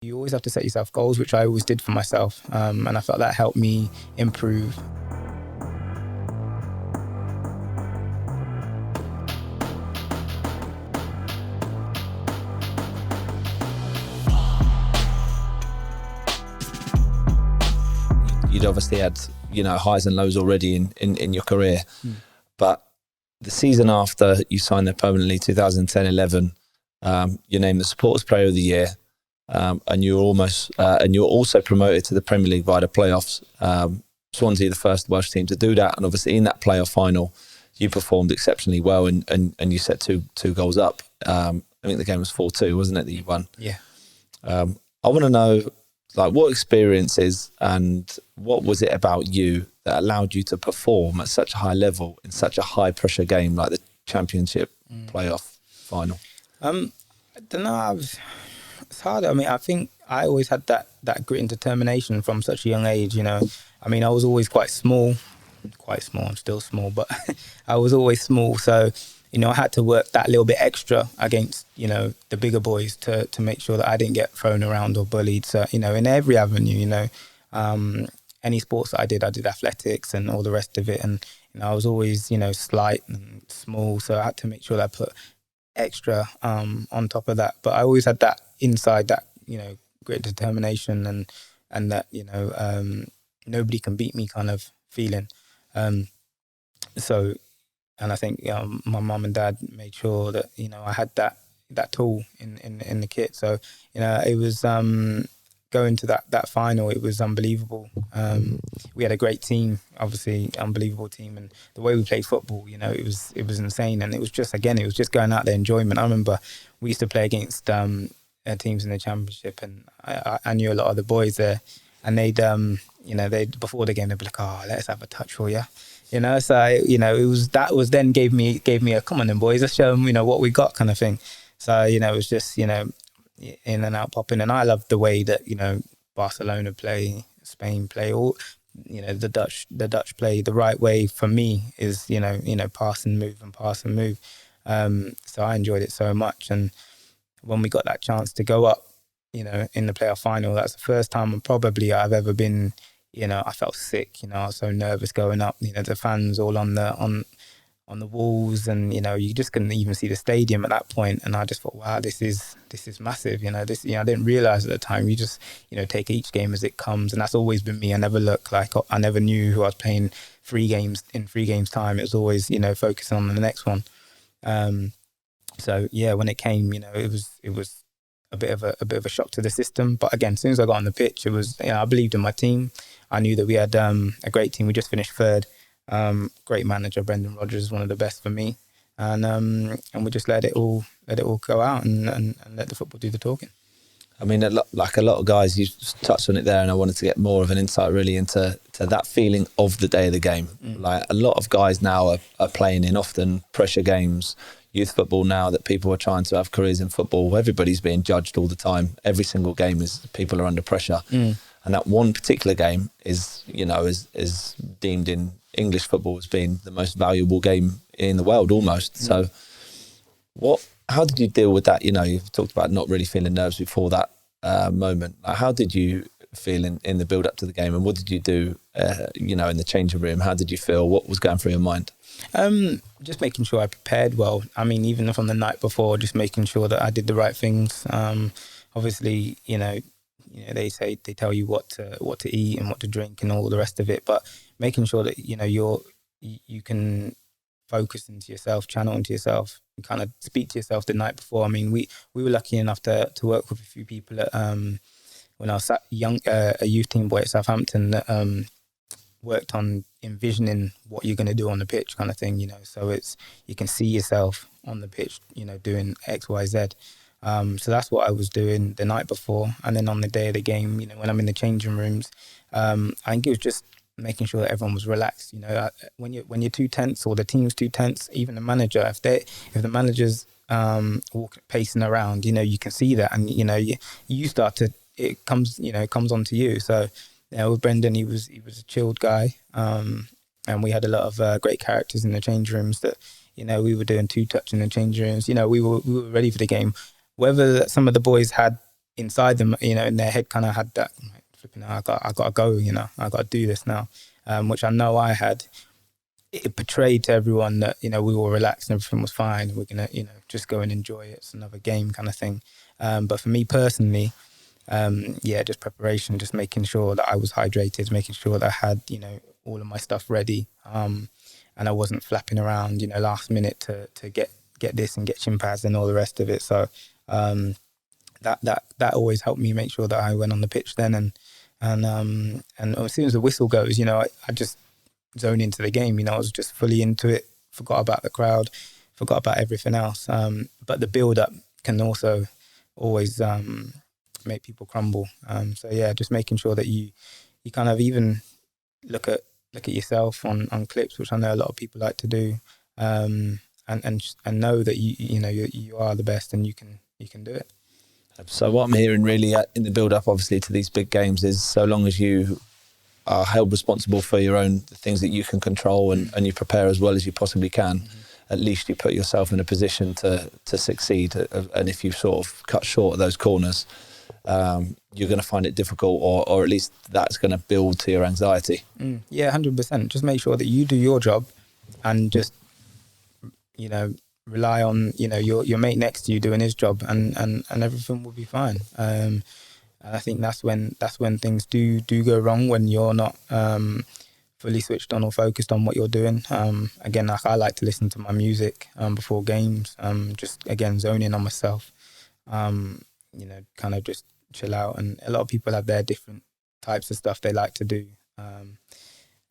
You always have to set yourself goals, which I always did for myself, and I felt that helped me improve. You'd obviously had, highs and lows already in your career, but the season after you signed there permanently, 2010-11, you're named the Supporters Player of the Year. And you were also promoted to the Premier League via the playoffs. Swansea, the first Welsh team to do that, and obviously in that playoff final, you performed exceptionally well, and you set two goals up. I think the game was 4-2, wasn't it, that you won? Yeah. I want to know, what experiences and what was it about you that allowed you to perform at such a high level in such a high pressure game like the Championship playoff final? I don't know. It's hard. I mean, I think I always had that grit and determination from such a young age, I mean, I was always quite small. I'm still small, but I was always small. So, I had to work that little bit extra against, the bigger boys to make sure that I didn't get thrown around or bullied. So, in every avenue, any sports that I did athletics and all the rest of it. And, I was always, slight and small. So I had to make sure that I put extra on top of that. But I always had that inside, that great determination and that nobody can beat me kind of feeling. So, and I think my mum and dad made sure that I had that tool in the kit. So it was going to that final. It was unbelievable. We had a great team, obviously unbelievable team, and the way we played football, it was insane. And it was just going out there enjoyment. I remember we used to play against teams in the Championship, and I knew a lot of the boys there, and they'd before the game they'd be like, "Oh, let's have a touch for you," So it was then gave me a, "Come on then boys, let's show them what we got," kind of thing. So it was just in and out popping, and I loved the way that Barcelona play, Spain play, all the Dutch play the right way. For me is pass and move. So I enjoyed it so much, and when we got that chance to go up, in the playoff final, that's the first time probably I've ever been, I felt sick, I was so nervous going up, the fans all on the walls, and, you just couldn't even see the stadium at that point. And I just thought, wow, this is massive, I didn't realize at the time, you just, take each game as it comes. And that's always been me. I never looked like, I never knew who I was playing 3 games time. It was always, focusing on the next one. So yeah, when it came, it was a bit of a shock to the system. But again, as soon as I got on the pitch, it was, I believed in my team. I knew that we had a great team. We just finished 3rd. Great manager, Brendan Rodgers, one of the best for me. And we just let it all go out and let the football do the talking. I mean, like a lot of guys, you touched on it there, and I wanted to get more of an insight really into that feeling of the day of the game. Like a lot of guys now are playing in often pressure games, youth football now, that people are trying to have careers in football. Everybody's being judged all the time. Every single game is people are under pressure. And that one particular game is deemed in English football as being the most valuable game in the world almost. So how did you deal with that? You've talked about not really feeling nerves before that moment. How did you feel in the build up to the game, and what did you do in the changing room? How did you feel? What was going through your mind? Just making sure I prepared well. I mean, even from the night before, just making sure that I did the right things. Obviously, they tell you what to eat and what to drink and all the rest of it, but making sure that you can focus into yourself, channel into yourself, and kind of speak to yourself the night before. I mean, we were lucky enough to work with a few people at when I was a youth team boy at Southampton that worked on envisioning what you're going to do on the pitch, kind of thing. So you can see yourself on the pitch, doing X, Y, Z. So that's what I was doing the night before, and then on the day of the game, when I'm in the changing rooms, I think it was just making sure that everyone was relaxed. When you're too tense, or the team's too tense, even the manager, if the manager's pacing around, you can see that, and you start to, it comes onto you. So with Brendan, he was a chilled guy, and we had a lot of great characters in the change rooms that we were doing 2-touch in the change rooms. We were ready for the game. Whether some of the boys had inside them, in their head kind of had that, flipping out, I got to go, I got to do this now, which I know I had. It portrayed to everyone that, we were relaxed and everything was fine. We're going to, just go and enjoy it. It's another game kind of thing. But for me personally, just preparation, just making sure that I was hydrated, making sure that I had, all of my stuff ready. And I wasn't flapping around, last minute to get this and get shin pads and all the rest of it. So that always helped me make sure that I went on the pitch then. And as soon as the whistle goes, I just zone into the game. I was just fully into it, forgot about the crowd, forgot about everything else. But the build-up can also always make people crumble. Just making sure that you kind of even look at yourself on clips, which I know a lot of people like to do, and know that you are the best and you can do it. So what I'm hearing really in the build-up, obviously, to these big games is, so long as you are held responsible for your own things that you can control and you prepare as well as you possibly can, at least you put yourself in a position to succeed. And if you sort of cut short of those corners, you're going to find it difficult, or at least that's going to build to your anxiety. 100%. Just make sure that you do your job and just, rely on, your mate next to you doing his job, and everything will be fine. And I think that's when things do go wrong, when you're not fully switched on or focused on what you're doing. Again, I like to listen to my music before games, just again zoning on myself, kind of just chill out. And a lot of people have their different types of stuff they like to do,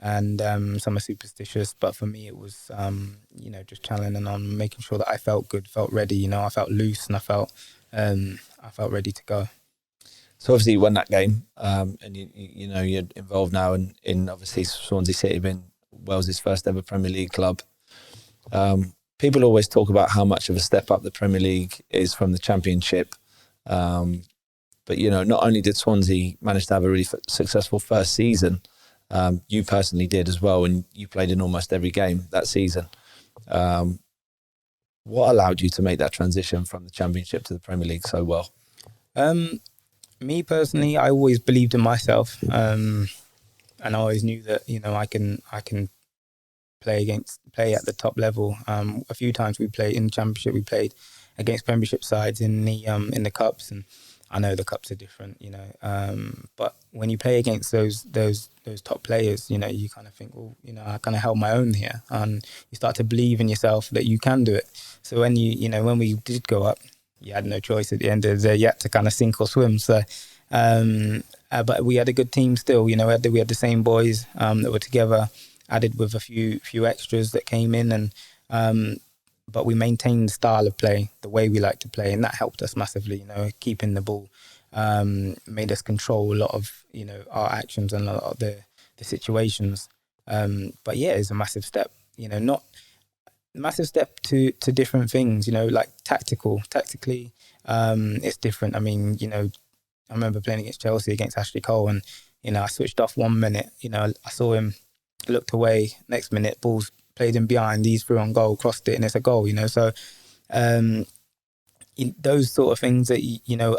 and some are superstitious, but for me it was just channeling on, making sure that I felt good, felt ready. I felt loose, and I felt ready to go. So obviously you won that game, and you're involved now in obviously Swansea City being Wales's first ever Premier League club. People always talk about how much of a step up the Premier League is from the Championship, but not only did Swansea manage to have a really successful first season, you personally did as well, and you played in almost every game that season. What allowed you to make that transition from the Championship to the Premier League so well? Me personally, I always believed in myself, and I always knew that I can play at the top level. A few times we played in the Championship, we played against Premiership sides in the cups, and I know the cups are different, but when you play against those top players, you kind of think, well, I kind of held my own here, and you start to believe in yourself that you can do it. So when when we did go up, you had no choice at the end of the day. You had to kind of sink or swim. So, but we had a good team still. We had the same boys that were together, added with a few extras that came in, and but we maintained the style of play, the way we like to play, and that helped us massively. Keeping the ball made us control a lot of our actions and a lot of the situations. But yeah, it's a massive step. Not massive step to different things, like tactically, it's different. I mean, I remember playing against Chelsea, against Ashley Cole, and, I switched off 1 minute, I saw him, looked away, next minute, balls played him behind, he's through on goal, crossed it, and it's a goal, so those sort of things that,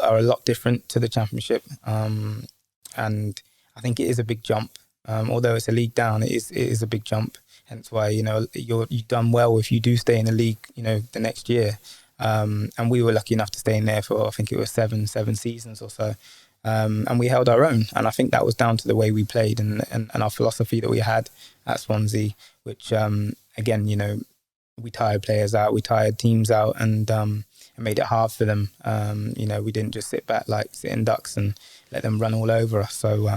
are a lot different to the Championship. And I think it is a big jump. Although it's a league down, it is a big jump. Hence why, you've done well if you do stay in the league, the next year. And we were lucky enough to stay in there for, I think it was seven seasons or so. And we held our own. And I think that was down to the way we played and our philosophy that we had at Swansea, which, again, we tired players out, we tired teams out, and made it hard for them. We didn't just sit back like sitting ducks and let them run all over us. So,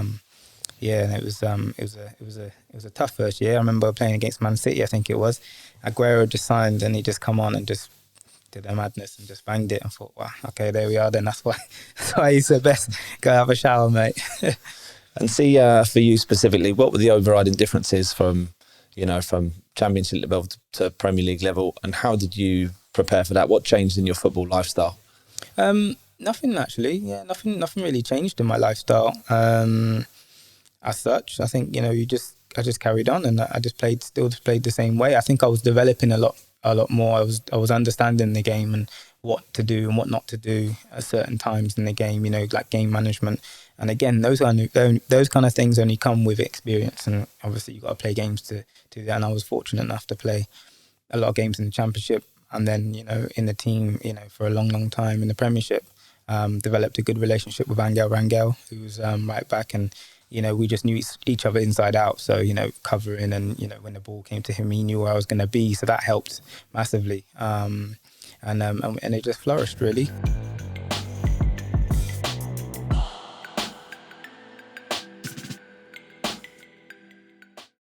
yeah, it was a tough first year. I remember playing against Man City, I think it was. Aguero just signed and he just come on and just did a madness and just banged it, and thought, wow, okay, there we are then. That's why he's the best. Go have a shower, mate. And see, for you specifically, what were the overriding differences from Championship level to Premier League level, and how did you prepare for that? What changed in your football lifestyle? Nothing actually. Yeah, nothing really changed in my lifestyle. As such, I think I just carried on, and I just still played the same way. I think I was developing a lot more. I was understanding the game and what to do and what not to do at certain times in the game, you know, like game management. And again, those kind of things only come with experience, and obviously you've got to play games to do that. And I was fortunate enough to play a lot of games in the Championship, and then, you know, in the team, you know, for a long time in the Premiership. Developed a good relationship with Angel Rangel, who was right back, and you know, we just knew each other inside out. So, you know, covering, and you know, when the ball came to him, he knew where I was going to be, so that helped massively. And it just flourished, really.